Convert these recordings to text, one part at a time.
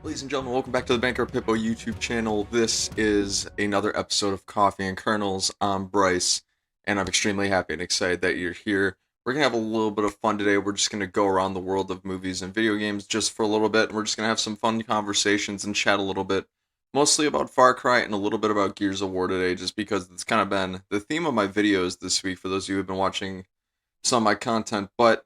Ladies and gentlemen, welcome back to the Banker Pippo YouTube channel. This is another episode of Coffee and Kernels. I'm Bryce, and I'm extremely happy and excited that you're here. We're going to have a little bit of fun today. We're just going to go around the world of movies and video games just for a little bit, and we're just going to have some fun conversations and chat a little bit, mostly about Far Cry and a little bit about Gears of War today, just because it's kind of been the theme of my videos this week for those of you who have been watching some of my content. But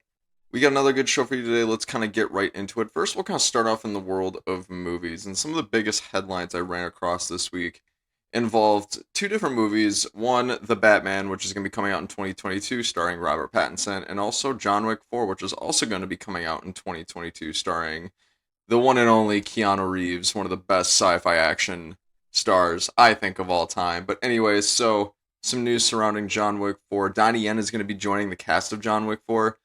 we got another good show for you today. Let's kind of get right into it. First, we'll kind of start off in the world of movies. And some of the biggest headlines I ran across this week involved two different movies. One, The Batman, which is going to be coming out in 2022, starring Robert Pattinson, and also John Wick 4, which is also going to be coming out in 2022, starring the one and only Keanu Reeves, one of the best sci-fi action stars, I think, of all time. But anyways, so some news surrounding John Wick 4. Donnie Yen is going to be joining the cast of John Wick 4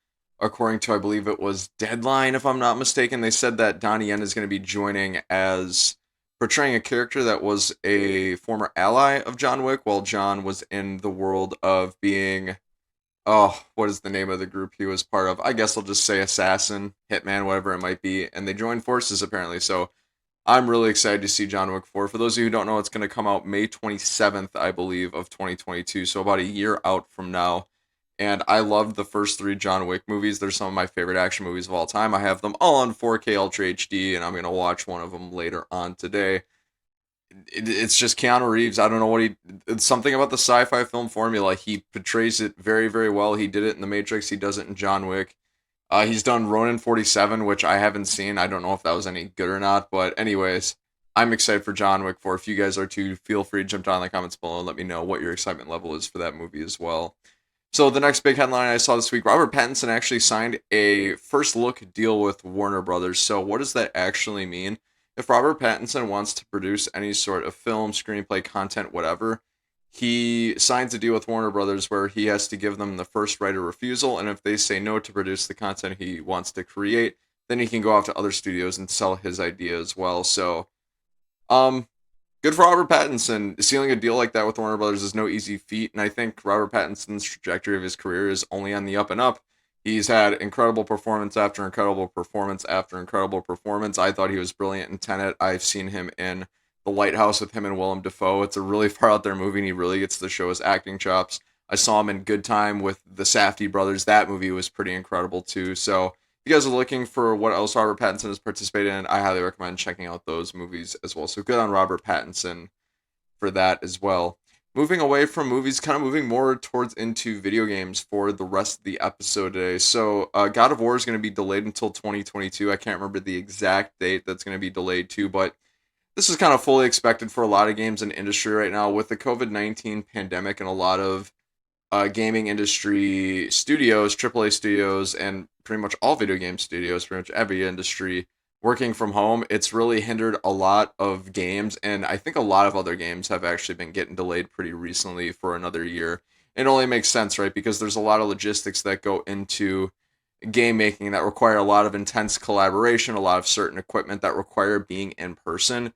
according to, I believe it was Deadline, if I'm not mistaken. They said that Donnie Yen is going to be joining as portraying a character that was a former ally of John Wick while John was in the world of being, oh, what is the name of the group he was part of? I guess I'll just say assassin, hitman, whatever it might be. And they joined forces apparently. So I'm really excited to see John Wick 4. For those of you who don't know, it's going to come out May 27th, I believe, of 2022. So about a year out from now. And I loved the first three John Wick movies. They're some of my favorite action movies of all time. I have them all on 4K Ultra HD, and I'm going to watch one of them later on today. It's just Keanu Reeves. I don't know what it's something about the sci-fi film formula. He portrays it very, very well. He did it in The Matrix. He does it in John Wick. He's done Ronin 47, which I haven't seen. I don't know if that was any good or not. But anyways, I'm excited for John Wick 4. If you guys are too, feel free to jump down in the comments below and let me know what your excitement level is for that movie as well. So the next big headline I saw this week, Robert Pattinson actually signed a first look deal with Warner Brothers. So what does that actually mean? If Robert Pattinson wants to produce any sort of film, screenplay, content, whatever, he signs a deal with Warner Brothers where he has to give them the first right of refusal, and if they say no to produce the content he wants to create, then he can go off to other studios and sell his idea as well. So, um, good for Robert Pattinson. Sealing a deal like that with Warner Brothers is no easy feat, and I think Robert Pattinson's trajectory of his career is only on the up and up. He's had incredible performance after incredible performance after incredible performance. I thought he was brilliant in Tenet. I've seen him in The Lighthouse with him and Willem Dafoe. It's a really far out there movie, and he really gets to show his acting chops. I saw him in Good Time with the Safdie brothers. That movie was pretty incredible too. So if you guys are looking for what else Robert Pattinson has participated in, I highly recommend checking out those movies as well. So good on Robert Pattinson for that as well. Moving away from movies, kind of moving more towards into video games for the rest of the episode today. So, God of War is going to be delayed until 2022. I can't remember the exact date that's going to be delayed to, but this is kind of fully expected for a lot of games in the industry right now with the COVID-19 pandemic and a lot of gaming industry studios, AAA studios, and pretty much all video game studios, pretty much every industry working from home. It's really hindered a lot of games, and I think a lot of other games have actually been getting delayed pretty recently for another year. It only makes sense, right? Because there's a lot of logistics that go into game making that require a lot of intense collaboration, a lot of certain equipment that require being in person.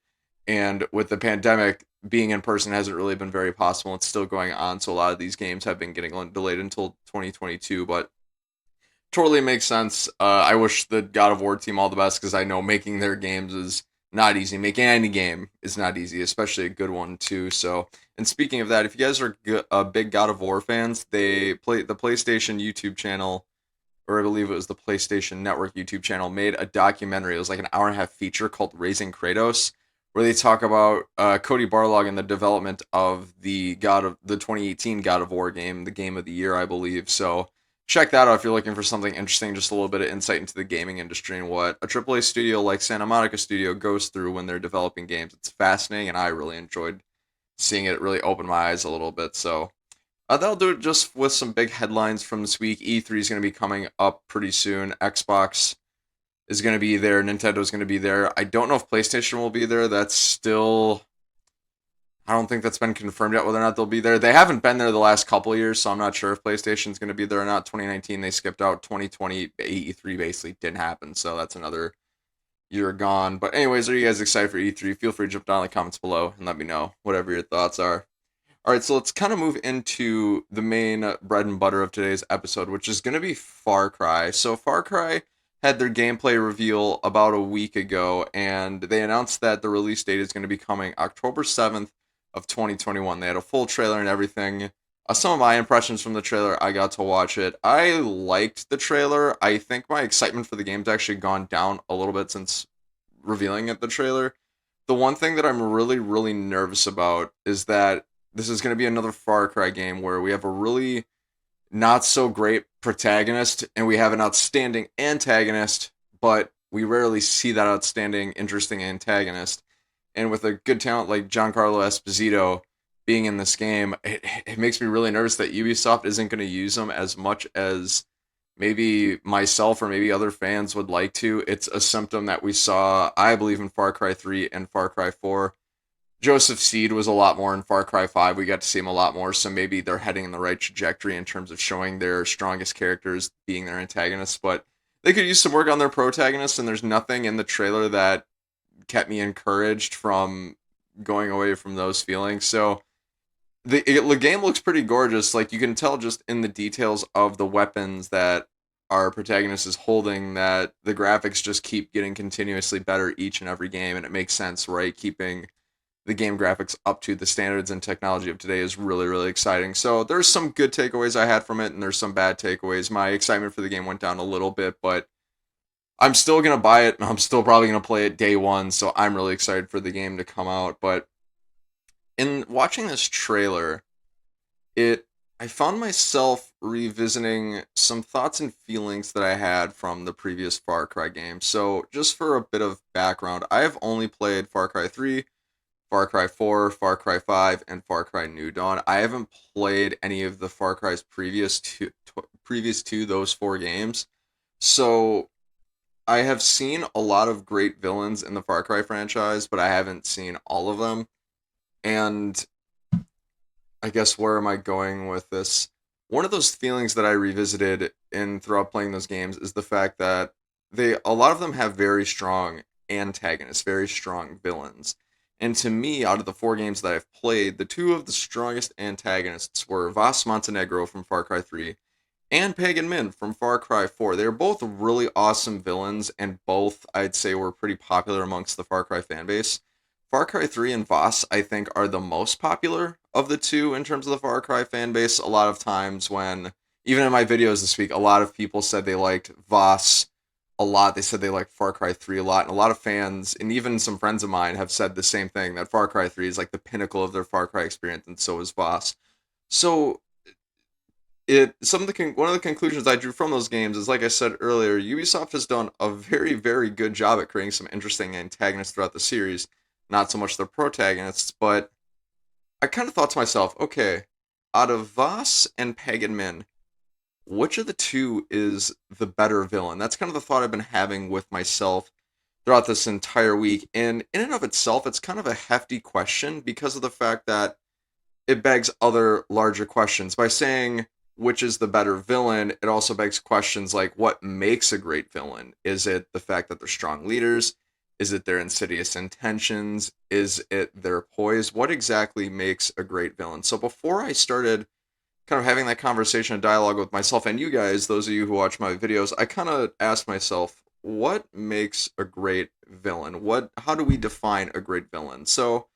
And with the pandemic, being in person hasn't really been very possible. It's still going on, so a lot of these games have been getting delayed until 2022. But totally makes sense. I wish the God of War team all the best because I know making their games is not easy. Making any game is not easy, especially a good one too. So, and speaking of that, if you guys are big God of War fans, they play the PlayStation YouTube channel, or I believe it was the PlayStation Network YouTube channel, made a documentary. It was like an hour and a half feature called Raising Kratos, where they talk about Cody Barlog and the development of the 2018 God of War game, the game of the year, I believe. So check that out if you're looking for something interesting, just a little bit of insight into the gaming industry and what a AAA studio like Santa Monica Studio goes through when they're developing games. It's fascinating, and I really enjoyed seeing it. It really opened my eyes a little bit. So that'll do it just with some big headlines from this week. E3 is going to be coming up pretty soon. Xbox is going to be there. Nintendo is going to be there. I don't know if PlayStation will be there. That's still, I don't think that's been confirmed yet whether or not they'll be there. They haven't been there the last couple of years, so I'm not sure if PlayStation's going to be there or not. 2019 they skipped out. 2020 E3 basically didn't happen, so that's another year gone. But anyways, are you guys excited for E3? Feel free to jump down in the comments below and let me know whatever your thoughts are. All right, so let's kind of move into the main bread and butter of today's episode, which is going to be Far Cry. So Far Cry had their gameplay reveal about a week ago, and they announced that the release date is going to be coming October 7th of 2021. They had a full trailer and everything. Some of my impressions from the trailer, I got to watch it. I liked the trailer. I think my excitement for the game's actually gone down a little bit since revealing it, the trailer. The one thing that I'm really, really nervous about is that this is going to be another Far Cry game where we have a really not so great protagonist and we have an outstanding antagonist, but we rarely see that outstanding, interesting antagonist. And with a good talent like Giancarlo Esposito being in this game, it makes me really nervous that Ubisoft isn't going to use him as much as maybe myself or maybe other fans would like to. It's a symptom that we saw, I believe, in Far Cry 3 and Far Cry 4. Joseph Seed was a lot more in Far Cry 5. We got to see him a lot more, so maybe they're heading in the right trajectory in terms of showing their strongest characters being their antagonists, but they could use some work on their protagonists, and there's nothing in the trailer that kept me encouraged from going away from those feelings. So the game looks pretty gorgeous. Like, you can tell just in the details of the weapons that our protagonist is holding that the graphics just keep getting continuously better each and every game, and it makes sense, right? Keeping the game graphics up to the standards and technology of today is really, really exciting. So there's some good takeaways I had from it, and there's some bad takeaways. My excitement for the game went down a little bit, but I'm still going to buy it, and I'm still probably going to play it day one, so I'm really excited for the game to come out. But in watching this trailer, I found myself revisiting some thoughts and feelings that I had from the previous Far Cry game. So just for a bit of background, I have only played Far Cry 3, Far Cry 4, Far Cry 5, and Far Cry New Dawn. I haven't played any of the Far Cry's previous to those four games. So I have seen a lot of great villains in the Far Cry franchise, but I haven't seen all of them. And I guess where am I going with this? One of those feelings that I revisited in throughout playing those games is the fact that a lot of them have very strong antagonists, very strong villains. And to me, out of the four games that I've played, the two of the strongest antagonists were Vaas Montenegro from Far Cry 3 and Pagan Min from Far Cry 4. They were both really awesome villains, and both, I'd say, were pretty popular amongst the Far Cry fanbase. Far Cry 3 and Vaas, I think, are the most popular of the two in terms of the Far Cry fan base. A lot of times when, even in my videos this week, a lot of people said they liked Vaas a lot. They said they liked Far Cry 3 a lot. And a lot of fans, and even some friends of mine, have said the same thing, that Far Cry 3 is like the pinnacle of their Far Cry experience, and so is Vaas. So one of the conclusions I drew from those games is, like I said earlier, Ubisoft has done a very, very good job at creating some interesting antagonists throughout the series. Not so much the protagonists, but I kind of thought to myself, okay, out of Vaas and Pagan Min, which of the two is the better villain? That's kind of the thought I've been having with myself throughout this entire week. And in and of itself, it's kind of a hefty question because of the fact that it begs other larger questions. By saying which is the better villain, it also begs questions like, what makes a great villain? Is it the fact that they're strong leaders? Is it their insidious intentions? Is it their poise? What exactly makes a great villain? So before I started kind of having that conversation and dialogue with myself and you guys, those of you who watch my videos, I kind of asked myself, what makes a great villain? How do we define a great villain? So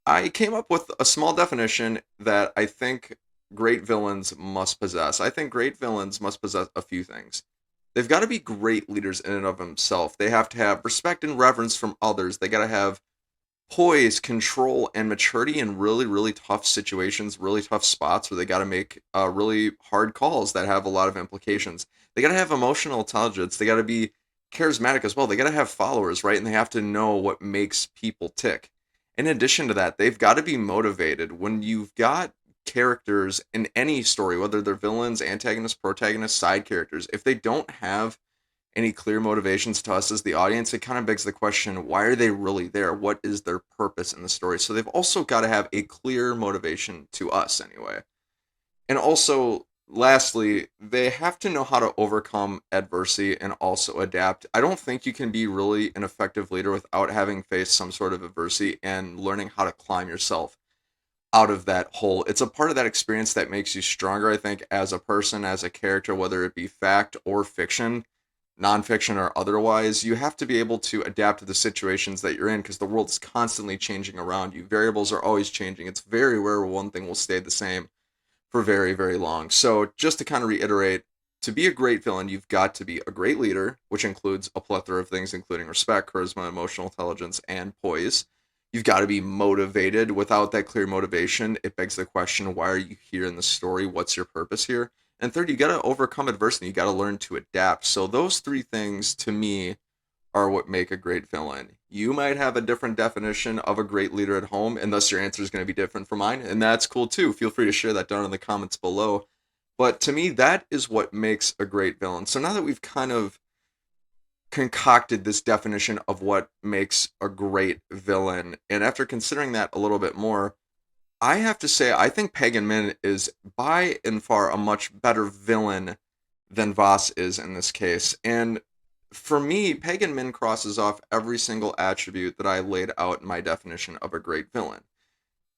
I came up with a small definition that I think great villains must possess. I think great villains must possess a few things. They've got to be great leaders in and of themselves. They have to have respect and reverence from others. They got to have poise, control, and maturity in really, really tough situations, really tough spots where they got to make really hard calls that have a lot of implications. They got to have emotional intelligence. They got to be charismatic as well. They got to have followers, right? And they have to know what makes people tick. In addition to that, they've got to be motivated. When you've got characters in any story, whether they're villains, antagonists, protagonists, side characters, if they don't have any clear motivations to us as the audience, it kind of begs the question, why are they really there? What is their purpose in the story? So they've also got to have a clear motivation to us anyway. And also, lastly, they have to know how to overcome adversity and also adapt. I don't think you can be really an effective leader without having faced some sort of adversity and learning how to climb yourself out of that hole. It's a part of that experience that makes you stronger, I think, as a person, as a character, whether it be fact or fiction. nonfiction or otherwise, you have to be able to adapt to the situations that you're in because the world is constantly changing around you. Variables are always changing. It's very rare one thing will stay the same for very, very long. So, just to kind of reiterate, to be a great villain, you've got to be a great leader, which includes a plethora of things, including respect, charisma, emotional intelligence, and poise. You've got to be motivated. Without that clear motivation, it begs the question, why are you here in the story? What's your purpose here? And third, you got to overcome adversity. You got to learn to adapt. So, those three things to me are what make a great villain. You might have a different definition of a great leader at home, and thus your answer is going to be different from mine, and that's cool too. Feel free to share that down in the comments below. But to me, that is what makes a great villain. So now that we've kind of concocted this definition of what makes a great villain, and after considering that a little bit more, I have to say I think Pagan Min is by and far a much better villain than Vaas is in this case. And for me, Pagan Min crosses off every single attribute that I laid out in my definition of a great villain.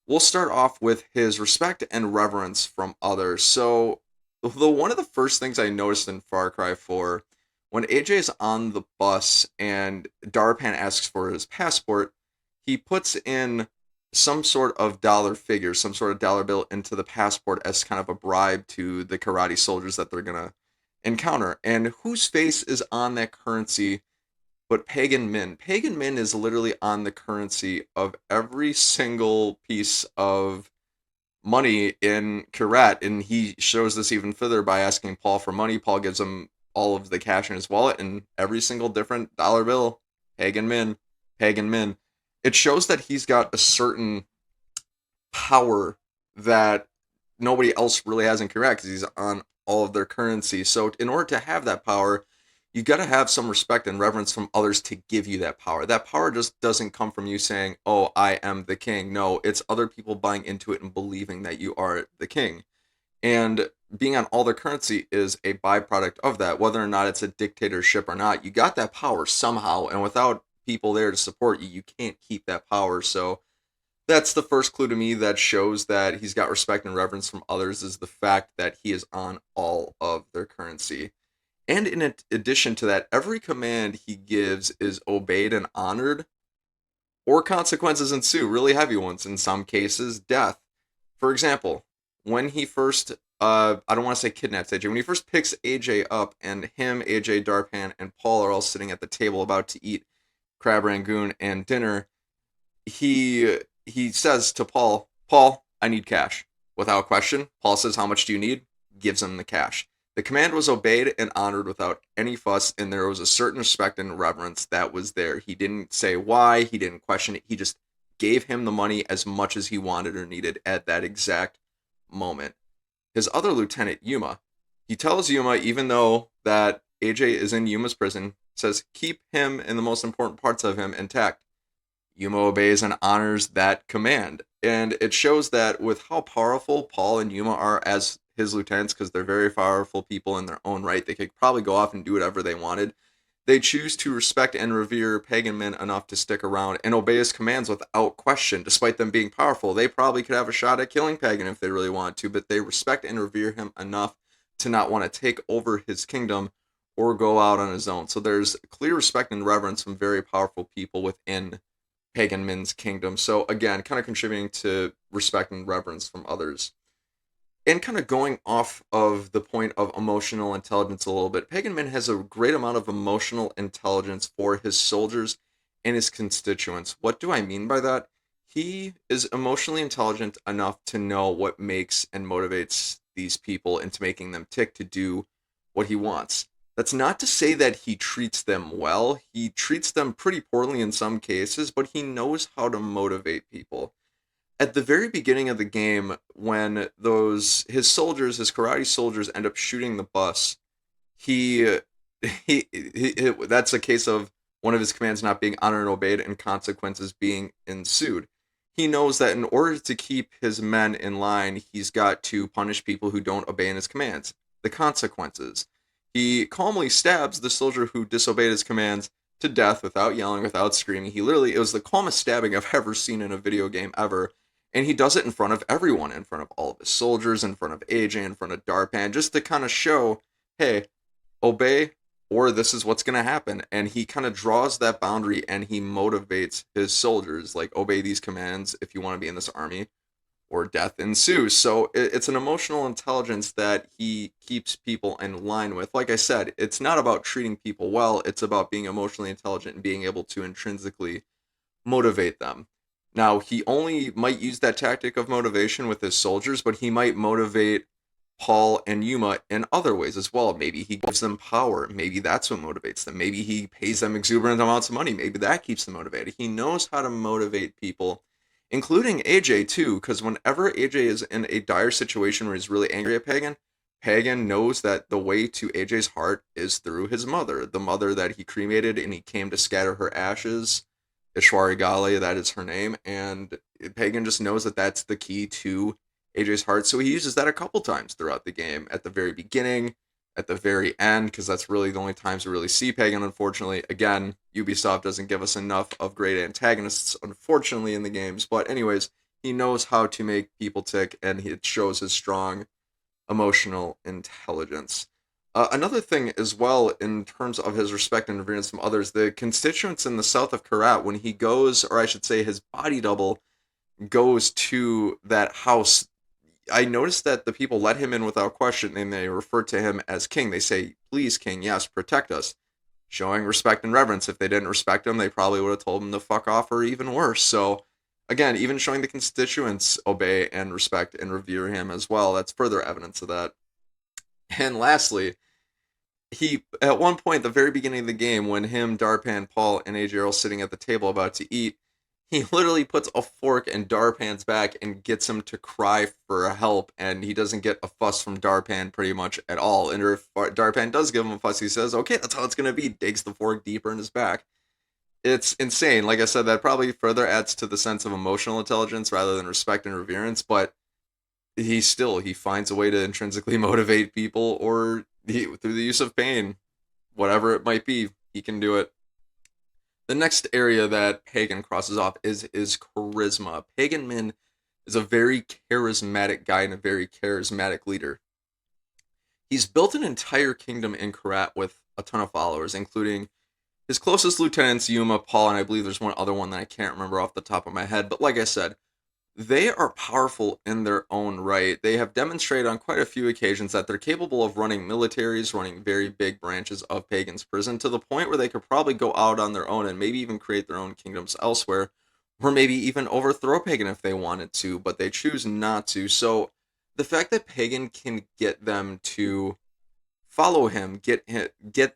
We'll start off with his respect and reverence from others. So, one of the first things I noticed in Far Cry 4, when AJ is on the bus and Darpan asks for his passport, he puts in some sort of dollar figure, some sort of dollar bill into the passport as kind of a bribe to the karate soldiers that they're going to encounter. And whose face is on that currency but Pagan Min? Pagan Min is literally on the currency of every single piece of money in Kyrat, and he shows this even further by asking Paul for money. Paul gives him all of the cash in his wallet, and every single different dollar bill, Pagan Min, Pagan Min. It shows that he's got a certain power that nobody else really has in Kyrat because he's on all of their currency. So in order to have that power, you got to have some respect and reverence from others to give you that power. That power just doesn't come from you saying, "Oh, I am the king." No, it's other people buying into it and believing that you are the king. And being on all their currency is a byproduct of that. Whether or not it's a dictatorship or not, you got that power somehow, and without people there to support you, you can't keep that power. So that's the first clue to me that shows that he's got respect and reverence from others, is the fact that he is on all of their currency. And in addition to that, every command he gives is obeyed and honored, or consequences ensue, really heavy ones, in some cases, death. For example, when he first, I don't want to say kidnaps AJ, when he first picks AJ up and him, AJ, Darpan, and Paul are all sitting at the table about to eat crab rangoon and dinner, he says to Paul, "Paul, I need cash." Without question, Paul says, "How much do you need?" Gives him the cash. The command was obeyed and honored without any fuss, and there was a certain respect and reverence that was there. He didn't say why, he didn't question it, he just gave him the money as much as he wanted or needed at that exact moment. His other lieutenant, Yuma, he tells Yuma, even though that AJ is in Yuma's prison, says, "Keep him and the most important parts of him intact." Yuma obeys and honors that command. And it shows that with how powerful Paul and Yuma are as his lieutenants, because they're very powerful people in their own right, they could probably go off and do whatever they wanted. They choose to respect and revere Pagan Min enough to stick around and obey his commands without question, despite them being powerful. They probably could have a shot at killing Pagan if they really wanted to, but they respect and revere him enough to not want to take over his kingdom or go out on his own. So there's clear respect and reverence from very powerful people within Pagan Min's kingdom. So again, kind of contributing to respect and reverence from others. And kind of going off of the point of emotional intelligence a little bit, Pagan Min has a great amount of emotional intelligence for his soldiers and his constituents. What do I mean by that? He is emotionally intelligent enough to know what makes and motivates these people into making them tick to do what he wants. That's not to say that he treats them well. He treats them pretty poorly in some cases, but he knows how to motivate people. At the very beginning of the game, when his soldiers, his karate soldiers, end up shooting the bus, he that's a case of one of his commands not being honored and obeyed and consequences being ensued. He knows that in order to keep his men in line, he's got to punish people who don't obey his commands. The consequences. He calmly stabs the soldier who disobeyed his commands to death without yelling, without screaming. It was the calmest stabbing I've ever seen in a video game ever. And he does it in front of everyone, in front of all of his soldiers, in front of AJ, in front of Darpan, just to kind of show, hey, obey or this is what's going to happen. And he kind of draws that boundary and he motivates his soldiers, like, obey these commands if you want to be in this army, or death ensues. So it's an emotional intelligence that he keeps people in line with. Like I said, it's not about treating people well, it's about being emotionally intelligent and being able to intrinsically motivate them. Now, he only might use that tactic of motivation with his soldiers, but he might motivate Paul and Yuma in other ways as well. Maybe he gives them power. Maybe that's what motivates them. Maybe he pays them exuberant amounts of money. Maybe that keeps them motivated. He knows how to motivate people, including AJ too, because whenever AJ is in a dire situation where he's really angry at Pagan, Pagan knows that the way to AJ's heart is through his mother, the mother that he cremated and he came to scatter her ashes. Ishwari Gali, that is her name, and Pagan just knows that that's the key to AJ's heart, so he uses that a couple times throughout the game, at the very beginning, at the very end, because that's really the only times we really see Pagan, unfortunately. Again, Ubisoft doesn't give us enough of great antagonists, unfortunately, in the games, but anyways, he knows how to make people tick, and it shows his strong emotional intelligence. Another thing as well, in terms of his respect and reverence from others, the constituents in the south of Karat, when he goes, or I should say his body double, goes to that house, I noticed that the people let him in without question, and they refer to him as king. They say, please, king, yes, protect us. Showing respect and reverence. If they didn't respect him, they probably would have told him to fuck off, or even worse. So, again, even showing the constituents obey and respect and revere him as well, that's further evidence of that. And lastly, he, at one point at the very beginning of the game, when him, Darpan, Paul, and AJ are all sitting at the table about to eat, he literally puts a fork in Darpan's back and gets him to cry for help, and he doesn't get a fuss from Darpan pretty much at all. And if Darpan does give him a fuss, he says, okay, that's how it's going to be, digs the fork deeper in his back. It's insane. Like I said, that probably further adds to the sense of emotional intelligence rather than respect and reverence, but he finds a way to intrinsically motivate people, or through the use of pain, whatever it might be, he can do it. The next area that Pagan crosses off is charisma. Pagan Min is a very charismatic guy and a very charismatic leader. He's built an entire kingdom in Karat with a ton of followers, including his closest lieutenants, Yuma, Paul, and I believe there's one other one that I can't remember off the top of my head. But like I said, they are powerful in their own right. They have demonstrated on quite a few occasions that they're capable of running militaries, running very big branches of Pagan's prison, to the point where they could probably go out on their own and maybe even create their own kingdoms elsewhere, or maybe even overthrow Pagan if they wanted to, but they choose not to. So the fact that Pagan can get them to follow him, get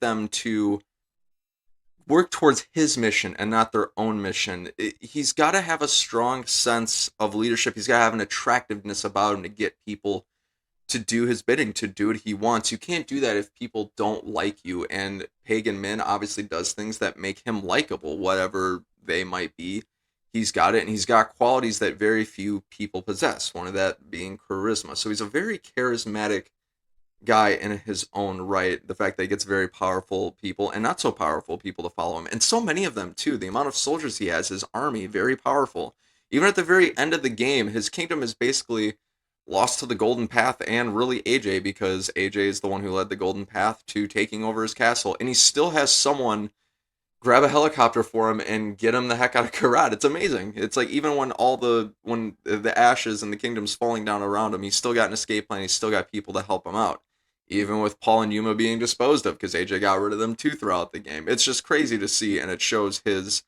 them to work towards his mission and not their own mission. He's got to have a strong sense of leadership. He's got to have an attractiveness about him to get people to do his bidding, to do what he wants. You can't do that if people don't like you. And Pagan Min obviously does things that make him likable, whatever they might be. He's got it, and he's got qualities that very few people possess, one of that being charisma. So he's a very charismatic guy in his own right. The fact that he gets very powerful people and not so powerful people to follow him, and so many of them too. The amount of soldiers he has, his army, very powerful. Even at the very end of the game, his kingdom is basically lost to the Golden Path and really AJ, because AJ is the one who led the Golden Path to taking over his castle, and he still has someone grab a helicopter for him and get him the heck out of Karat. It's amazing. It's like, even when the ashes and the kingdom's falling down around him, he's still got an escape plan. He's still got people to help him out. Even with Paul and Yuma being disposed of, because AJ got rid of them too throughout the game. It's just crazy to see, and it shows his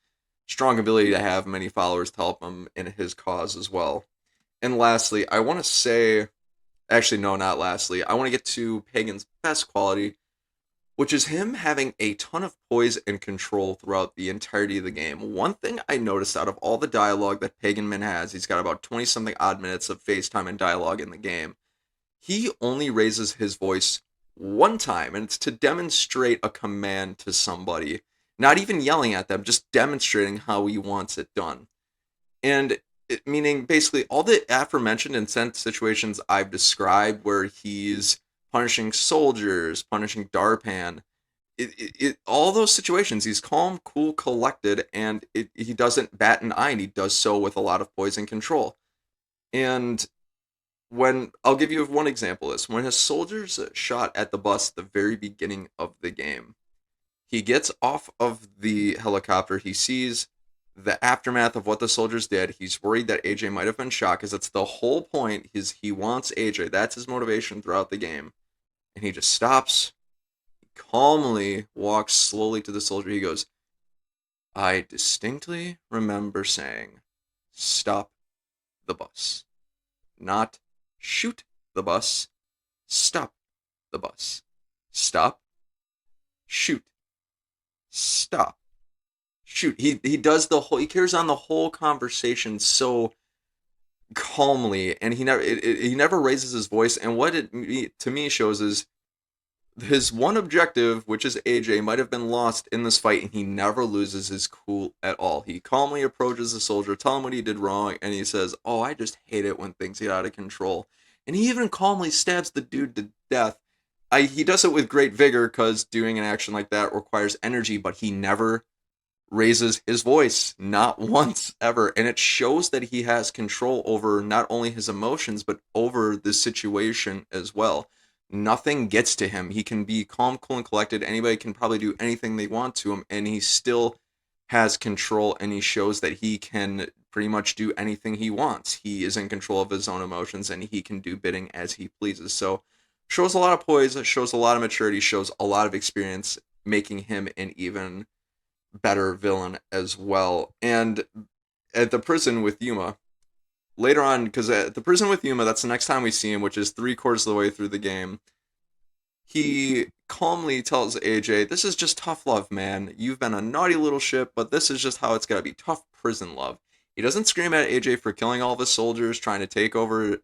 strong ability to have many followers to help him in his cause as well. And lastly, I want to say, actually, no, not lastly, I want to get to Pagan's best quality, which is him having a ton of poise and control throughout the entirety of the game. One thing I noticed out of all the dialogue that Pagan Min has, he's got about 20 something odd minutes of FaceTime and dialogue in the game. He only raises his voice one time, and it's to demonstrate a command to somebody. Not even yelling at them, just demonstrating how he wants it done. And meaning basically all the aforementioned intense situations I've described, where he's punishing soldiers, punishing Darpan, all those situations, he's calm, cool, collected, and he doesn't bat an eye, and he does so with a lot of poise and control. And when I'll give you one example of this, when his soldiers shot at the bus at the very beginning of the game, He gets off of the helicopter. He sees the aftermath of what the soldiers did. He's worried that AJ might have been shot because that's the whole point. He wants AJ. That's his motivation throughout the game. And he just stops, calmly walks slowly to the soldier. He goes, I distinctly remember saying, stop the bus. Not shoot the bus. Stop the bus. Stop. Shoot. Stop. Shoot. He does the whole, he carries on the whole conversation so calmly, and he never raises his voice. And what it to me shows is his one objective, which is AJ, might have been lost in this fight, and he never loses his cool at all. He calmly approaches the soldier, tell him what he did wrong, and he says, oh, I just hate it when things get out of control. And he even calmly stabs the dude to death. He does it with great vigor, because doing an action like that requires energy, but he never raises his voice, not once ever. And it shows that he has control over not only his emotions, but over the situation as well. Nothing gets to him. He can be calm, cool, and collected. Anybody can probably do anything they want to him, and he still has control, and he shows that he can pretty much do anything he wants. He is in control of his own emotions, and he can do bidding as he pleases. So, shows a lot of poise, shows a lot of maturity, shows a lot of experience, making him an even better villain as well. And at the prison with Yuma, later on, because at the prison with Yuma, that's the next time we see him, which is 3/4 of the way through the game, he calmly tells AJ, this is just tough love, man. You've been a naughty little shit, but this is just how it's gotta be. Tough prison love. He doesn't scream at AJ for killing all of his soldiers, trying to take over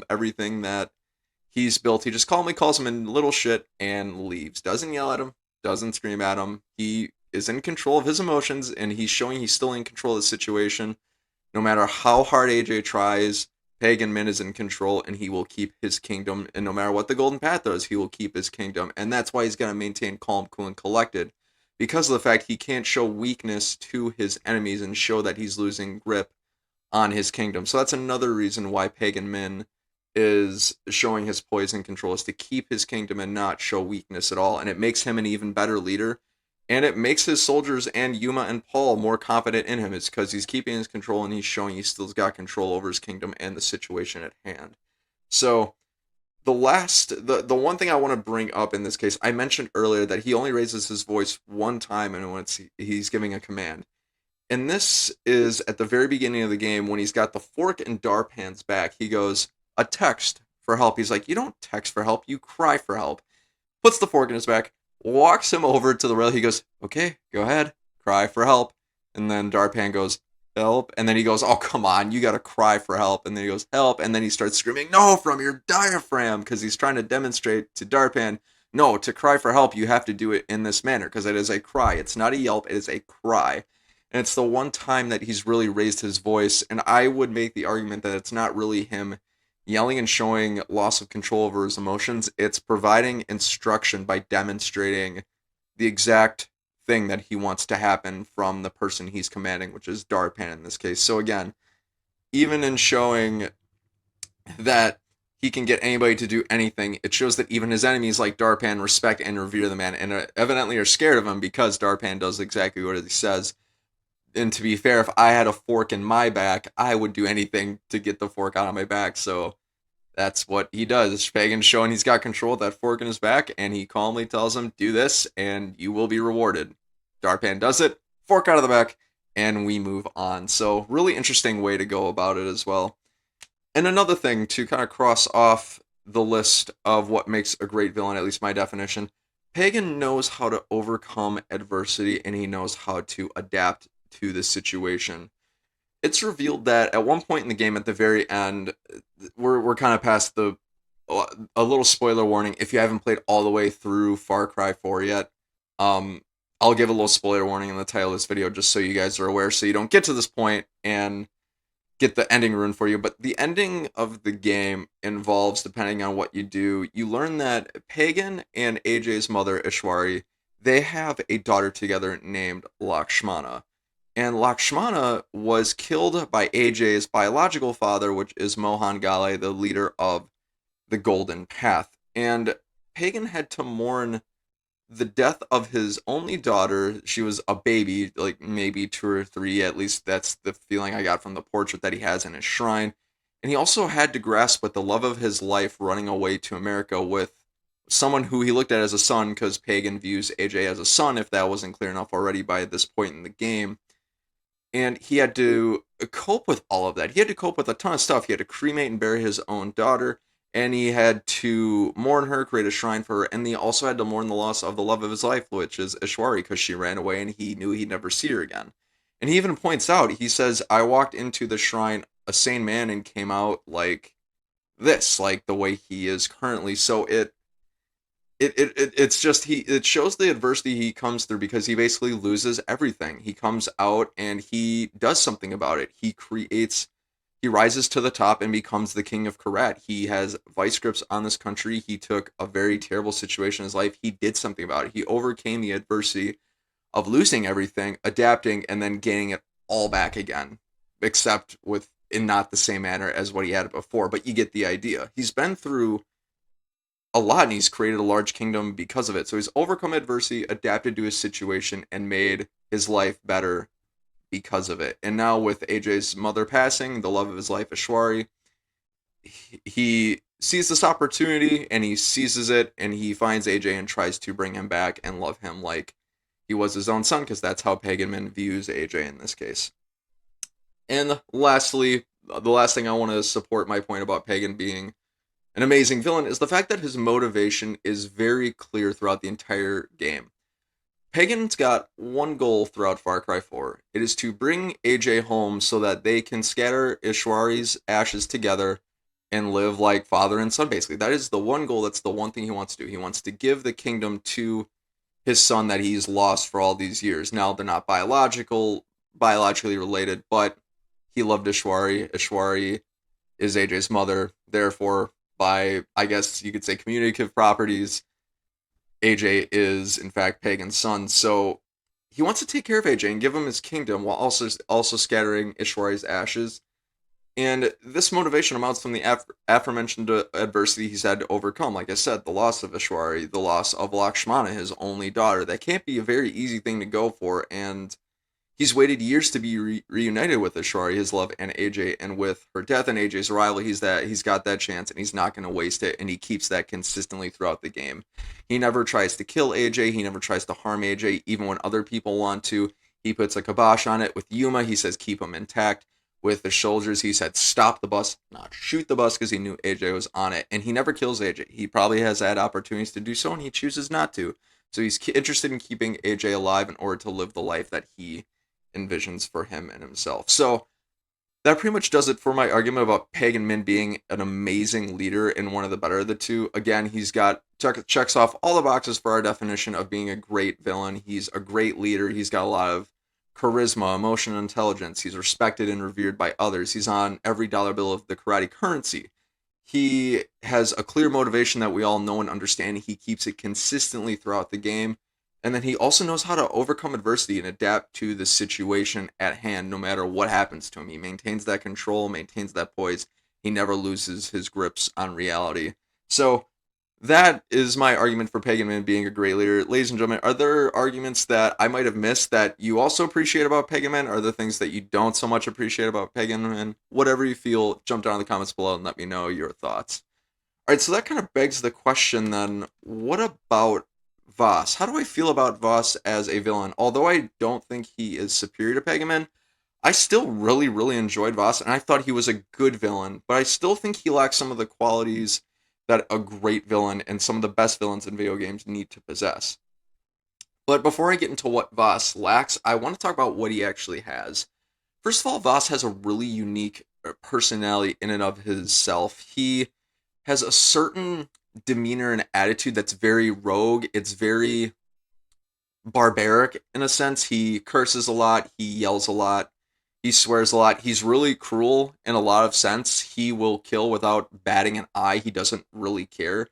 everything that he's built. He just calmly calls him a little shit and leaves. Doesn't yell at him, doesn't scream at him. He is in control of his emotions, and he's showing he's still in control of the situation. No matter how hard AJ tries, Pagan Min is in control, and he will keep his kingdom. And no matter what the Golden Path does, he will keep his kingdom. And that's why he's going to maintain calm, cool, and collected. Because of the fact he can't show weakness to his enemies and show that he's losing grip on his kingdom. So that's another reason why Pagan Min is showing his poise and control, is to keep his kingdom and not show weakness at all. And it makes him an even better leader. And it makes his soldiers and Yuma and Paul more confident in him. It's because he's keeping his control, and he's showing he's still got control over his kingdom and the situation at hand. So the one thing I want to bring up in this case, I mentioned earlier that he only raises his voice one time, and when he's giving a command. And this is at the very beginning of the game when he's got the fork in Darpan's back. He goes, a text for help. He's like, you don't text for help, you cry for help. Puts the fork in his back, walks him over to the rail. He goes, okay, go ahead, cry for help. And then Darpan goes, help. And then he goes, oh, come on, you gotta cry for help. And then he goes, help. And then he starts screaming, no, from your diaphragm, because he's trying to demonstrate to Darpan, no, to cry for help, you have to do it in this manner, because it is a cry. It's not a yelp, it is a cry. And it's the one time that he's really raised his voice. And I would make the argument that it's not really him yelling and showing loss of control over his emotions. It's providing instruction by demonstrating the exact thing that he wants to happen from the person he's commanding, which is Darpan in this case. So again, even in showing that he can get anybody to do anything, it shows that even his enemies like Darpan respect and revere the man, and evidently are scared of him because Darpan does exactly what he says. And to be fair, if I had a fork in my back, I would do anything to get the fork out of my back. So that's what he does. Pagan's showing he's got control of that fork in his back, and he calmly tells him, do this, and you will be rewarded. Darpan does it, fork out of the back, and we move on. So really interesting way to go about it as well. And another thing to kind of cross off the list of what makes a great villain, at least my definition, Pagan knows how to overcome adversity, and he knows how to adapt to the situation. It's revealed that at one point in the game, at the very end, we're kind of past a little spoiler warning. If you haven't played all the way through Far Cry 4 yet, I'll give a little spoiler warning in the title of this video just so you guys are aware, so you don't get to this point and get the ending ruined for you. But the ending of the game involves, depending on what you do, you learn that Pagan and AJ's mother, Ishwari, they have a daughter together named Lakshmana. And Lakshmana was killed by AJ's biological father, which is Mohan Ghale, the leader of the Golden Path. And Pagan had to mourn the death of his only daughter. She was a baby, like maybe 2 or 3, at least that's the feeling I got from the portrait that he has in his shrine. And he also had to grasp with the love of his life running away to America with someone who he looked at as a son, because Pagan views AJ as a son, if that wasn't clear enough already by this point in the game. And he had to cope with all of that. He had to cope with a ton of stuff. He had to cremate and bury his own daughter, and he had to mourn her, create a shrine for her, and he also had to mourn the loss of the love of his life, which is Ishwari, because she ran away and he knew he'd never see her again. And he even points out, he says, I walked into the shrine a sane man and came out like this, like the way he is currently. So it's just it shows the adversity he comes through, because he basically loses everything. He comes out and he does something about it. He rises to the top and becomes the king of Karat. He has vice grips on this country. He took a very terrible situation in his life. He did something about it. He overcame the adversity of losing everything, adapting, and then gaining it all back again, except with in not the same manner as what he had before. But you get the idea. He's been through a lot, and he's created a large kingdom because of it. So he's overcome adversity, adapted to his situation, and made his life better because of it. And now with AJ's mother passing, the love of his life, Ashwari, he sees this opportunity and he seizes it, and he finds AJ and tries to bring him back and love him like he was his own son, because that's how Pagan Min views AJ in this case. And lastly, the last thing I want to support my point about Pagan being an amazing villain is the fact that his motivation is very clear throughout the entire game. Pagan's got one goal throughout Far Cry 4. It is to bring AJ home so that they can scatter Ishwari's ashes together and live like father and son, basically. That is the one goal. That's the one thing he wants to do. He wants to give the kingdom to his son that he's lost for all these years. Now, they're not biologically related, but he loved Ishwari. Ishwari is AJ's mother. Therefore, by, I guess you could say, communicative properties, AJ is, in fact, Pagan's son. So he wants to take care of AJ and give him his kingdom while also scattering Ishwari's ashes. And this motivation amounts from the aforementioned adversity he's had to overcome. Like I said, the loss of Ishwari, the loss of Lakshmana, his only daughter. That can't be a very easy thing to go for, and he's waited years to be reunited with Ashwari, his love, and AJ, and with her death and AJ's arrival, he's got that chance, and he's not going to waste it, and he keeps that consistently throughout the game. He never tries to kill AJ, he never tries to harm AJ, even when other people want to. He puts a kibosh on it. With Yuma, he says keep him intact. With the soldiers, he said stop the bus, not shoot the bus, because he knew AJ was on it, and he never kills AJ. He probably has had opportunities to do so, and he chooses not to. So he's interested in keeping AJ alive in order to live the life that he envisions for him and himself. So that pretty much does it for my argument about Pagan Min being an amazing leader and one of the better of the two. Again, he's got checks off all the boxes for our definition of being a great villain. He's a great leader. He's got a lot of charisma, emotional intelligence. He's respected and revered by others. He's on every dollar bill of the karate currency. He has a clear motivation that we all know and understand. He keeps it consistently throughout the game. And then he also knows how to overcome adversity and adapt to the situation at hand, no matter what happens to him. He maintains that control, maintains that poise. He never loses his grips on reality. So that is my argument for Pagan Min being a great leader. Ladies and gentlemen, are there arguments that I might have missed that you also appreciate about Pagan Min? Are there things that you don't so much appreciate about Pagan Min? Whatever you feel, jump down in the comments below and let me know your thoughts. All right, so that kind of begs the question then, what about Vaas? How do I feel about Vaas as a villain? Although I don't think he is superior to Pagan Min, I still really, really enjoyed Vaas, and I thought he was a good villain, but I still think he lacks some of the qualities that a great villain and some of the best villains in video games need to possess. But before I get into what Vaas lacks, I want to talk about what he actually has. First of all, Vaas has a really unique personality in and of himself. He has a certain demeanor and attitude that's very rogue. It's very barbaric in a sense. He curses a lot. He yells a lot. He swears a lot. He's really cruel in a lot of sense. He will kill without batting an eye. He doesn't really care.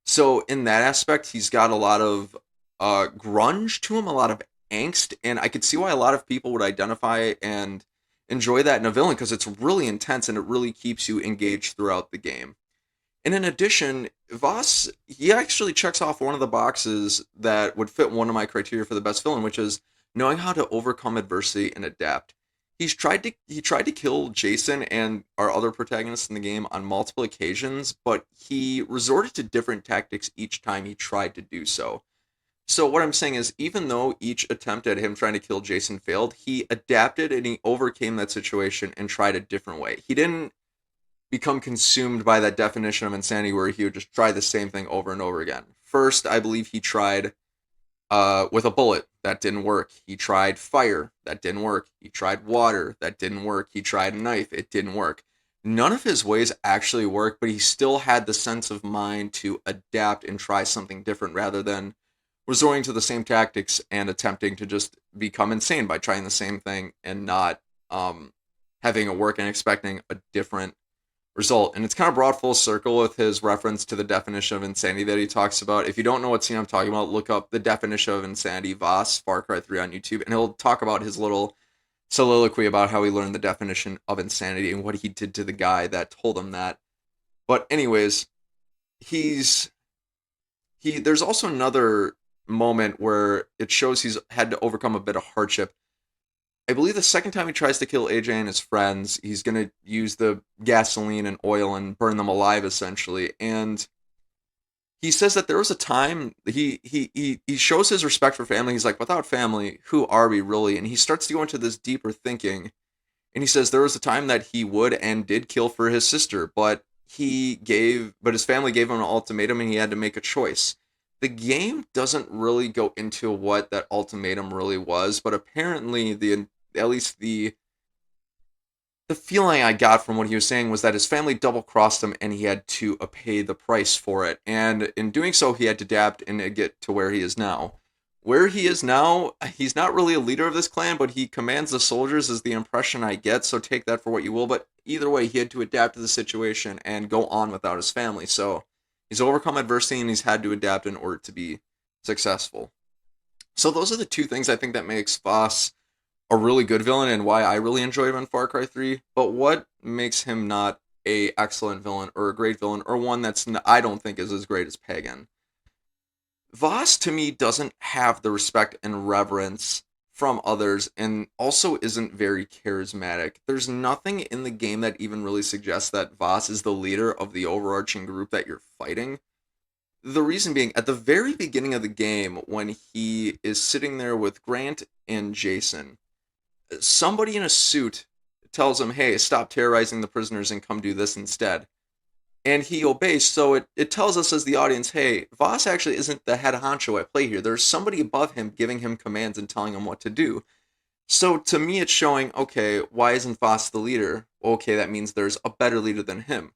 So in that aspect, he's got a lot of grunge to him, a lot of angst, and I could see why a lot of people would identify and enjoy that in a villain, because it's really intense and it really keeps you engaged throughout the game. And in addition, Voss, he actually checks off one of the boxes that would fit one of my criteria for the best villain, which is knowing how to overcome adversity and adapt. He tried to kill Jason and our other protagonists in the game on multiple occasions, but he resorted to different tactics each time he tried to do so. So what I'm saying is, even though each attempt at him trying to kill Jason failed, he adapted and he overcame that situation and tried a different way. He didn't become consumed by that definition of insanity where he would just try the same thing over and over again. First, I believe he tried with a bullet. That didn't work. He tried fire. That didn't work. He tried water. That didn't work. He tried a knife. It didn't work. None of his ways actually worked, but he still had the sense of mind to adapt and try something different rather than resorting to the same tactics and attempting to just become insane by trying the same thing and not having it work and expecting a different result. And it's kind of brought full circle with his reference to the definition of insanity that he talks about. If you don't know what scene I'm talking about, look up the definition of insanity, Vaas, Far Cry 3 on YouTube, and he'll talk about his little soliloquy about how he learned the definition of insanity and what he did to the guy that told him that. But anyways, he's there's also another moment where it shows he's had to overcome a bit of hardship. I believe the second time he tries to kill AJ and his friends, he's going to use the gasoline and oil and burn them alive, essentially. And he says that there was a time he shows his respect for family. He's like, without family, who are we really? And he starts to go into this deeper thinking. And he says there was a time that he would and did kill for his sister, but his family gave him an ultimatum and he had to make a choice. The game doesn't really go into what that ultimatum really was, but apparently at least the feeling I got from what he was saying was that his family double crossed him and he had to pay the price for it. And in doing so, he had to adapt and get to where he is now. Where he is now, he's not really a leader of this clan, but he commands the soldiers, is the impression I get. So take that for what you will. But either way, he had to adapt to the situation and go on without his family. So he's overcome adversity and he's had to adapt in order to be successful. So those are the two things I think that makes Voss a really good villain and why I really enjoyed him in Far Cry 3. But what makes him not a excellent villain or a great villain or one I don't think is as great as Pagan? Voss to me doesn't have the respect and reverence from others and also isn't very charismatic. There's nothing in the game that even really suggests that Voss is the leader of the overarching group that you're fighting. The reason being, at the very beginning of the game, when he is sitting there with Grant and Jason, somebody in a suit tells him, hey, stop terrorizing the prisoners and come do this instead. And he obeys, so it tells us as the audience, hey, Voss actually isn't the head honcho at play here. There's somebody above him giving him commands and telling him what to do. So to me, it's showing, okay, why isn't Voss the leader? Okay, that means there's a better leader than him,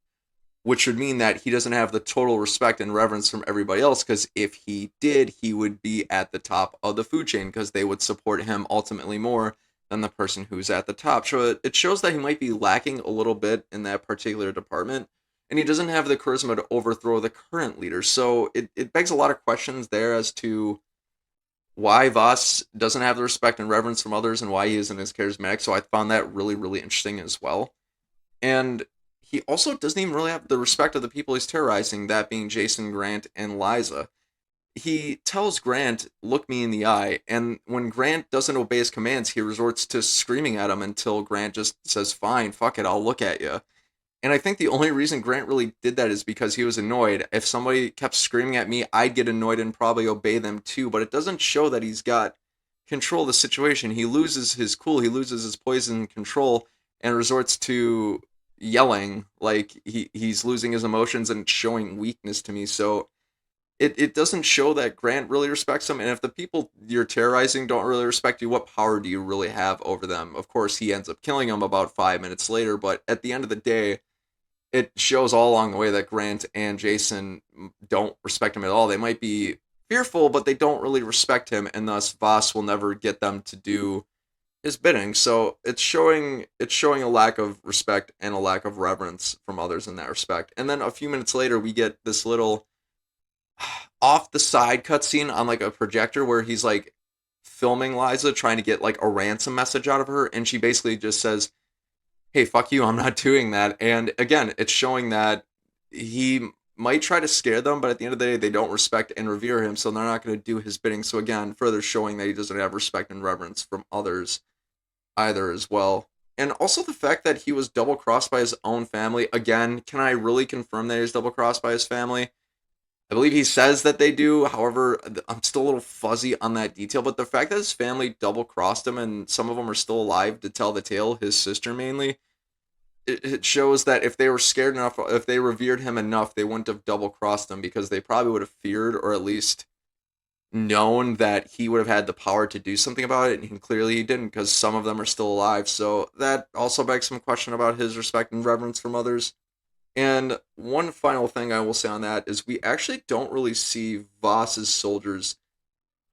which would mean that he doesn't have the total respect and reverence from everybody else, because if he did, he would be at the top of the food chain, because they would support him ultimately more than the person who's at the top. So it shows that he might be lacking a little bit in that particular department, and he doesn't have the charisma to overthrow the current leader. So it begs a lot of questions there as to why Voss doesn't have the respect and reverence from others and why he isn't as charismatic. So I found that really, really interesting as well. And he also doesn't even really have the respect of the people he's terrorizing, that being Jason, Grant, and Liza. He tells Grant, look me in the eye, and when Grant doesn't obey his commands, he resorts to screaming at him until Grant just says, fine, fuck it, I'll look at you. And I think the only reason Grant really did that is because he was annoyed. If somebody kept screaming at me, I'd get annoyed and probably obey them too, but it doesn't show that he's got control of the situation. He loses his cool, he loses his poison control, and resorts to yelling like he's losing his emotions and showing weakness to me. So it doesn't show that Grant really respects him. And if the people you're terrorizing don't really respect you, what power do you really have over them? Of course, he ends up killing him about 5 minutes later, but at the end of the day, it shows all along the way that Grant and Jason don't respect him at all. They might be fearful, but they don't really respect him, and thus Voss will never get them to do his bidding. So it's showing a lack of respect and a lack of reverence from others in that respect. And then a few minutes later, we get this little off the side cutscene on like a projector where he's like filming Liza trying to get like a ransom message out of her, and she basically just says, hey, fuck you, I'm not doing that. And again, it's showing that he might try to scare them, but at the end of the day, they don't respect and revere him, so they're not going to do his bidding. So again, further showing that he doesn't have respect and reverence from others either as well. And also the fact that he was double crossed by his own family. Again, can I really confirm that he was double crossed by his family? I believe he says that they do. However, I'm still a little fuzzy on that detail. But the fact that his family double crossed him and some of them are still alive to tell the tale, his sister mainly, it shows that if they were scared enough, if they revered him enough, they wouldn't have double crossed him because they probably would have feared or at least known that he would have had the power to do something about it. And clearly he didn't because some of them are still alive. So that also begs some question about his respect and reverence from others. And one final thing I will say on that is we actually don't really see Voss's soldiers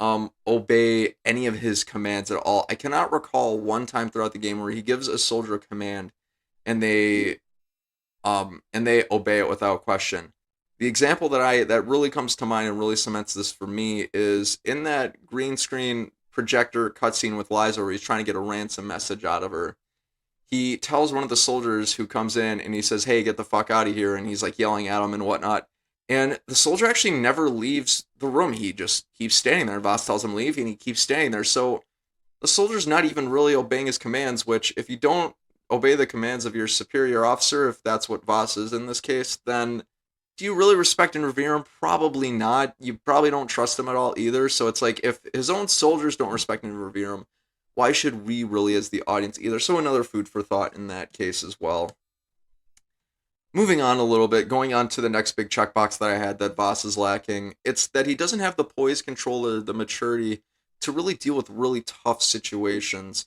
obey any of his commands at all. I cannot recall one time throughout the game where he gives a soldier a command and they obey it without question. The example that really comes to mind and really cements this for me is in that green screen projector cutscene with Liza where he's trying to get a ransom message out of her. He tells one of the soldiers who comes in and he says, "Hey, get the fuck out of here," and he's like yelling at him and whatnot. And the soldier actually never leaves the room. He just keeps standing there. Voss tells him leave, and he keeps standing there. So the soldier's not even really obeying his commands, which if you don't obey the commands of your superior officer, if that's what Voss is in this case, then do you really respect and revere him? Probably not. You probably don't trust him at all either. So it's like if his own soldiers don't respect and revere him, why should we really as the audience either? So another food for thought in that case as well. Moving on a little bit, going on to the next big checkbox that I had that Voss is lacking, it's that he doesn't have the poise, control, or the maturity to really deal with really tough situations.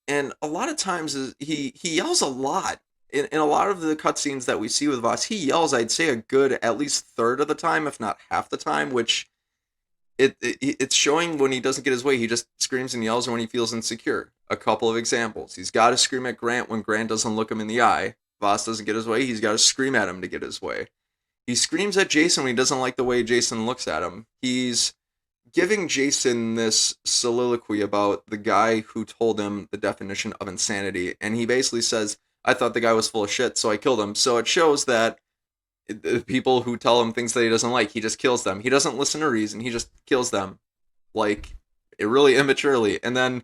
And a lot of times he yells a lot. In a lot of the cutscenes that we see with Voss, he yells, I'd say a good at least third of the time, if not half the time, which it's showing when he doesn't get his way, he just screams and yells, or when he feels insecure. A couple of examples. He's got to scream at Grant when Grant doesn't look him in the eye. Voss doesn't get his way, he's got to scream at him to get his way. He screams at Jason when he doesn't like the way Jason looks at him. He's giving Jason this soliloquy about the guy who told him the definition of insanity, and he basically says, I thought the guy was full of shit, so I killed him. So it shows that the people who tell him things that he doesn't like, he just kills them. He doesn't listen to reason, he just kills them. Like, it really immaturely. And then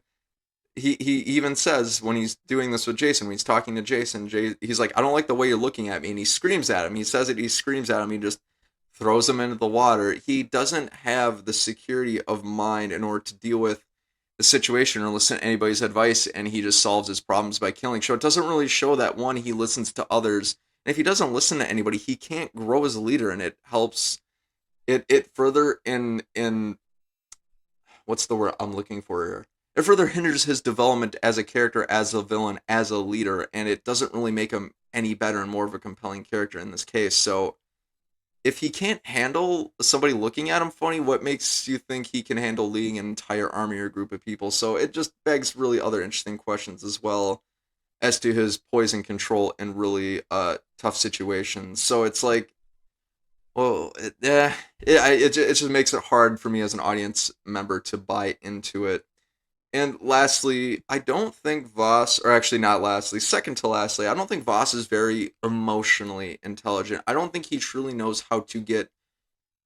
he even says when he's doing this with Jason, when he's talking to Jason, he's like, I don't like the way you're looking at me. And he screams at him. He says it, he screams at him. He just throws him into the water. He doesn't have the security of mind in order to deal with the situation or listen to anybody's advice, and he just solves his problems by killing. So it doesn't really show that, one, he listens to others. And if he doesn't listen to anybody, he can't grow as a leader, and it helps it further in what's the word I'm looking for here? It further hinders his development as a character, as a villain, as a leader, and it doesn't really make him any better and more of a compelling character in this case. So if he can't handle somebody looking at him funny, what makes you think he can handle leading an entire army or group of people? So it just begs really other interesting questions as well as to his poise and control in really tough situations. So it's like, well, it just makes it hard for me as an audience member to buy into it. And lastly, I don't think Voss, or actually not lastly, second to lastly, I don't think Voss is very emotionally intelligent. I don't think he truly knows how to get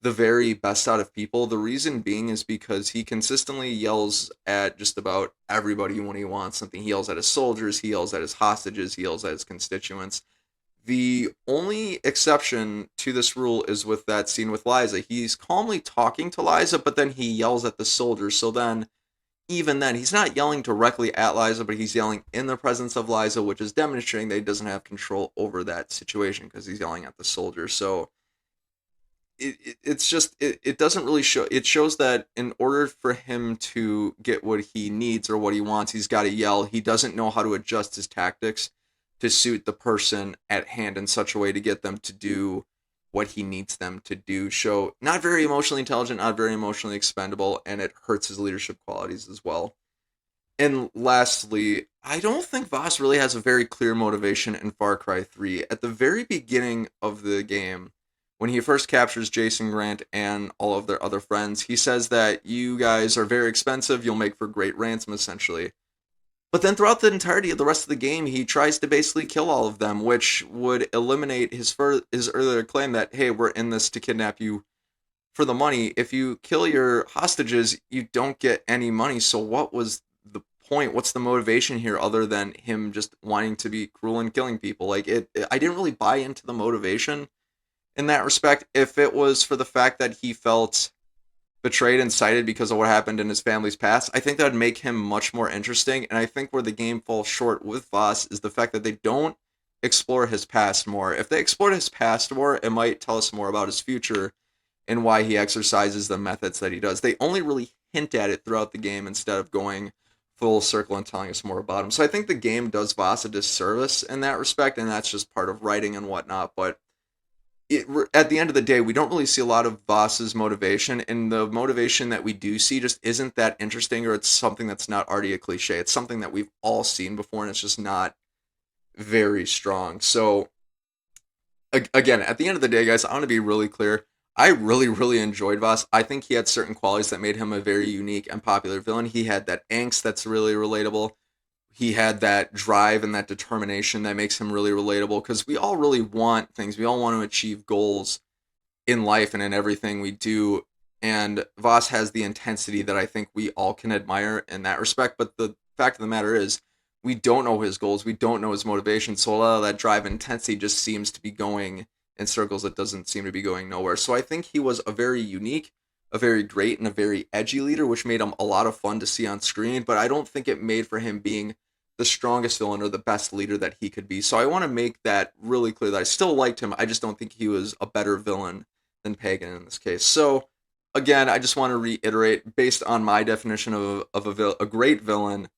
the very best out of people. The reason being is because he consistently yells at just about everybody when he wants something. He yells at his soldiers, he yells at his hostages, he yells at his constituents. The only exception to this rule is with that scene with Liza. He's calmly talking to Liza, but then he yells at the soldiers. So then, even then, he's not yelling directly at Liza, but he's yelling in the presence of Liza, which is demonstrating that he doesn't have control over that situation because he's yelling at the soldiers. So it doesn't really show. It shows that in order for him to get what he needs or what he wants, he's got to yell. He doesn't know how to adjust his tactics to suit the person at hand in such a way to get them to do what he needs them to do. So not very emotionally intelligent, not very emotionally expendable, and it hurts his leadership qualities as well. And lastly, I don't think Voss really has a very clear motivation in Far Cry 3. At the very beginning of the game, when he first captures Jason Grant and all of their other friends, he says that you guys are very expensive, you'll make for great ransom, essentially. But then throughout the entirety of the rest of the game, he tries to basically kill all of them, which would eliminate his earlier claim that, hey, we're in this to kidnap you for the money. If you kill your hostages, you don't get any money. So what was the point? What's the motivation here other than him just wanting to be cruel and killing people? Like I didn't really buy into the motivation in that respect. If it was for the fact that he felt betrayed and cited because of what happened in his family's past, I think that would make him much more interesting. And I think where the game falls short with Vaas is the fact that they don't explore his past more. If they explored his past more, it might tell us more about his future and why he exercises the methods that he does. They only really hint at it throughout the game instead of going full circle and telling us more about him. So I think the game does Vaas a disservice in that respect, and that's just part of writing and whatnot. But at the end of the day, we don't really see a lot of Voss's motivation, and the motivation that we do see just isn't that interesting, or it's something that's not already a cliche. It's something that we've all seen before, and it's just not very strong. So, again, at the end of the day, guys, I want to be really clear. I really, really enjoyed Voss. I think he had certain qualities that made him a very unique and popular villain. He had that angst that's really relatable. He had that drive and that determination that makes him really relatable because we all really want things. We all want to achieve goals in life and in everything we do. And Voss has the intensity that I think we all can admire in that respect. But the fact of the matter is, we don't know his goals. We don't know his motivation. So a lot of that drive and intensity just seems to be going in circles. It doesn't seem to be going nowhere. So I think he was a very unique, a very great, and a very edgy leader, which made him a lot of fun to see on screen. But I don't think it made for him being the strongest villain or the best leader that he could be. So I want to make that really clear that I still liked him. I just don't think he was a better villain than Pagan in this case. So again, I just want to reiterate, based on my definition of a great villain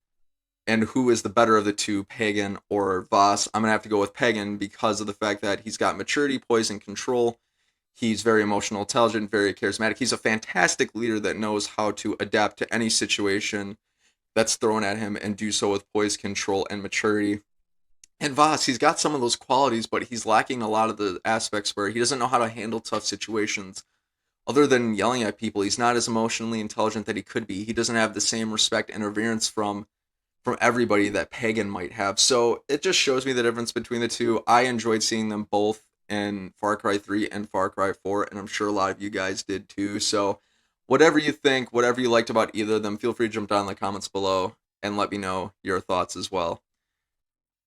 and who is the better of the two, Pagan or Voss, I'm going to have to go with Pagan because of the fact that he's got maturity, poise, and control. He's very emotional, intelligent, very charismatic. He's a fantastic leader that knows how to adapt to any situation that's thrown at him and do so with poise, control, and maturity. And Voss, he's got some of those qualities, but he's lacking a lot of the aspects where he doesn't know how to handle tough situations. Other than yelling at people, he's not as emotionally intelligent that he could be. He doesn't have the same respect and reverence from everybody that Pagan might have. So it just shows me the difference between the two. I enjoyed seeing them both in Far Cry 3 and Far Cry 4, and I'm sure a lot of you guys did too. So whatever you think, whatever you liked about either of them, feel free to jump down in the comments below and let me know your thoughts as well.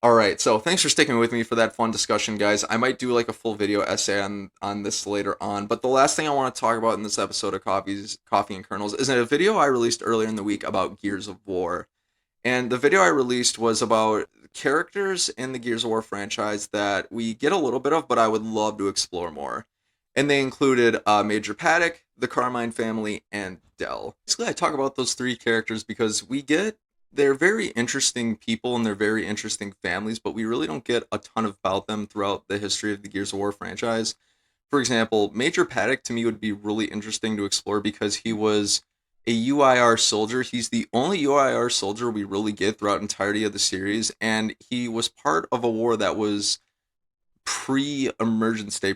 Alright, so thanks for sticking with me for that fun discussion, guys. I might do like a full video essay on this later on, but the last thing I want to talk about in this episode of Coffee and Kernels is a video I released earlier in the week about Gears of War. And the video I released was about characters in the Gears of War franchise that we get a little bit of, but I would love to explore more. And they included Major Paddock, the Carmine family, and Dell. Basically, I talk about those three characters because they're very interesting people and they're very interesting families, but we really don't get a ton about them throughout the history of the Gears of War franchise. For example, Major Paddock to me would be really interesting to explore because he was a UIR soldier. He's the only UIR soldier we really get throughout the entirety of the series, and he was part of a war that was pre-emergence day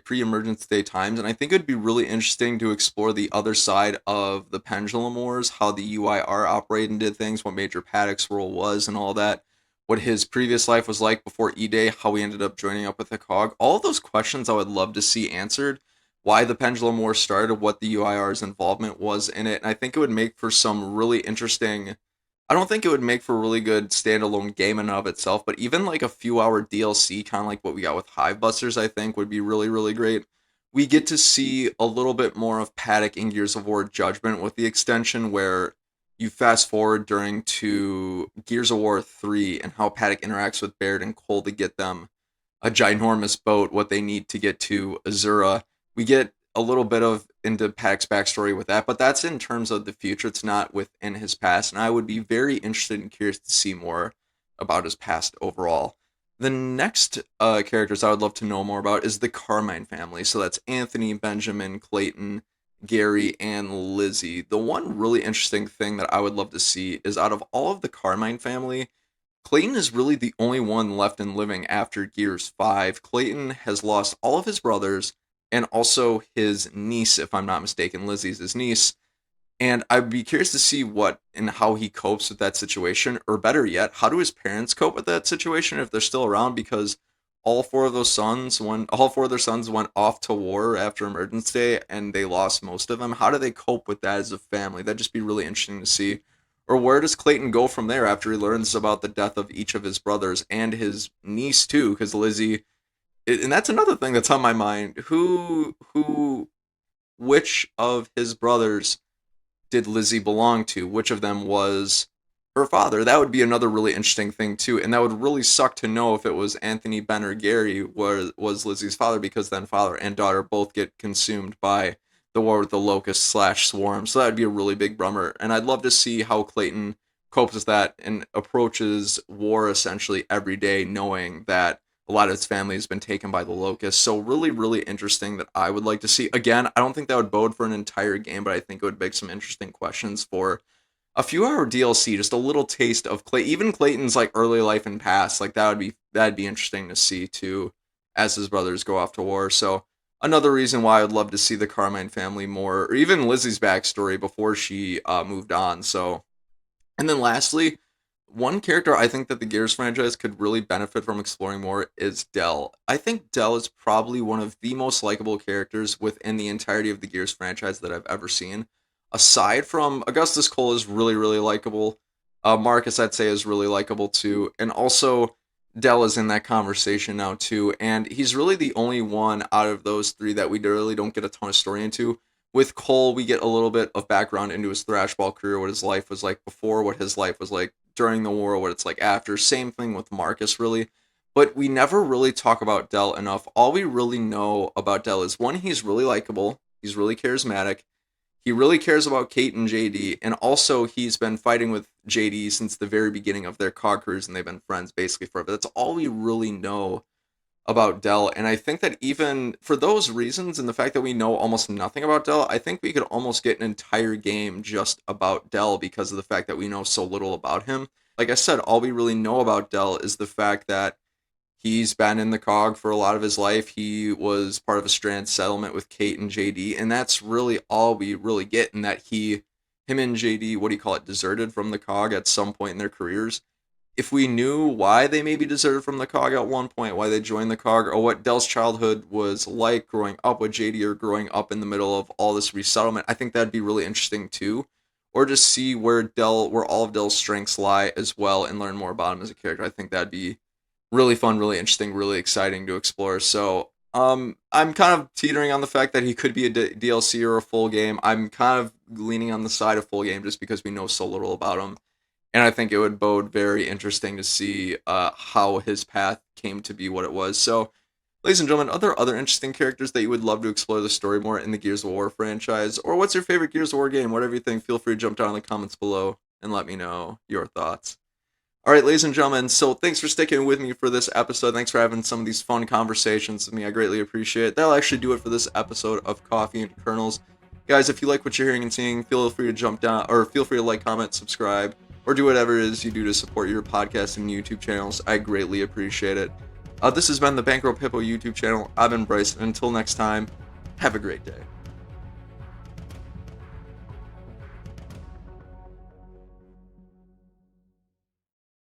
times, and I think it'd be really interesting to explore the other side of the Pendulum Wars, how the UIR operated and did things, what Major Paddock's role was and all that, what his previous life was like before E-Day, how he ended up joining up with the COG. All of those questions I would love to see answered, why the Pendulum Wars started, what the UIR's involvement was in it, and I think it would make for some really interesting. I don't think it would make for a really good standalone game in and of itself, but even like a few hour DLC, kind of like what we got with Hivebusters, I think would be really, really great. We get to see a little bit more of Paddock in Gears of War Judgment with the extension where you fast forward during to Gears of War 3 and how Paddock interacts with Baird and Cole to get them a ginormous boat, what they need to get to Azura. We get a little bit of into Paddock's backstory with that, but that's in terms of the future. It's not within his past, and I would be very interested and curious to see more about his past overall. The next characters I would love to know more about is the Carmine family. So that's Anthony, Benjamin, Clayton, Gary, and Lizzie. The one really interesting thing that I would love to see is out of all of the Carmine family, Clayton is really the only one left and living after Gears 5. Clayton has lost all of his brothers and also his niece, if I'm not mistaken. Lizzie's his niece. And I'd be curious to see what and how he copes with that situation, or better yet, how do his parents cope with that situation if they're still around? Because all four of their sons went off to war after Emergence Day, and they lost most of them. How do they cope with that as a family? That'd just be really interesting to see. Or where does Clayton go from there after he learns about the death of each of his brothers and his niece too? Because Lizzie, and that's another thing that's on my mind. Which of his brothers did Lizzie belong to? Which of them was her father? That would be another really interesting thing too, and that would really suck to know if it was Anthony, Ben, or Gary was Lizzie's father, because then father and daughter both get consumed by the war with the locust slash swarm. So that would be a really big bummer, and I'd love to see how Clayton copes with that and approaches war essentially every day, knowing that a lot of his family has been taken by the locust. So really, really interesting that I would like to see. Again, I don't think that would bode for an entire game, but I think it would beg some interesting questions for a few hour DLC, just a little taste of even Clayton's like early life and past. Like that'd be interesting to see too, as his brothers go off to war. So another reason why I would love to see the Carmine family more, or even Lizzie's backstory before she moved on. So, and then lastly, one character I think that the Gears franchise could really benefit from exploring more is Dell. I think Dell is probably one of the most likable characters within the entirety of the Gears franchise that I've ever seen. Aside from Augustus Cole is really, really likable. Marcus, I'd say, is really likable too. And also, Dell is in that conversation now too. And he's really the only one out of those three that we really don't get a ton of story into. With Cole, we get a little bit of background into his thrashball career, what his life was like before, what his life was like during the war, what it's like after. Same thing with Marcus, really. But we never really talk about Dell enough. All we really know about Dell is, one, he's really likable, he's really charismatic, he really cares about Kate and JD, and also he's been fighting with JD since the very beginning of their COG careers, and they've been friends basically forever. That's all we really know about Dell, and I think that even for those reasons and the fact that we know almost nothing about Dell, I think we could almost get an entire game just about Dell because of the fact that we know so little about him. Like I said, all we really know about Dell is the fact that he's been in the COG for a lot of his life. He was part of a strand settlement with Kate and JD, and that's really all we really get. And that him and JD, what do you call it, deserted from the COG at some point in their careers. If we knew why they maybe deserted from the COG at one point, why they joined the COG, or what Dell's childhood was like growing up with JD, or growing up in the middle of all this resettlement, I think that'd be really interesting too. Or just see where all of Dell's strengths lie as well, and learn more about him as a character. I think that'd be really fun, really interesting, really exciting to explore. So, I'm kind of teetering on the fact that he could be a DLC or a full game. I'm kind of leaning on the side of full game just because we know so little about him, and I think it would bode very interesting to see how his path came to be what it was. So, ladies and gentlemen, are there other interesting characters that you would love to explore the story more in the Gears of War franchise, or what's your favorite Gears of War game? Whatever you think, feel free to jump down in the comments below and let me know your thoughts. All right, ladies and gentlemen, so thanks for sticking with me for this episode. Thanks for having some of these fun conversations with me. I greatly appreciate it. That'll actually do it for this episode of Coffee and Kernels. Guys, if you like what you're hearing and seeing, feel free to jump down, or feel free to like, comment, subscribe, or do whatever it is you do to support your podcast and YouTube channels. I greatly appreciate it. This has been the Bankroll Hippo YouTube channel. I've been Bryce, and until next time, have a great day.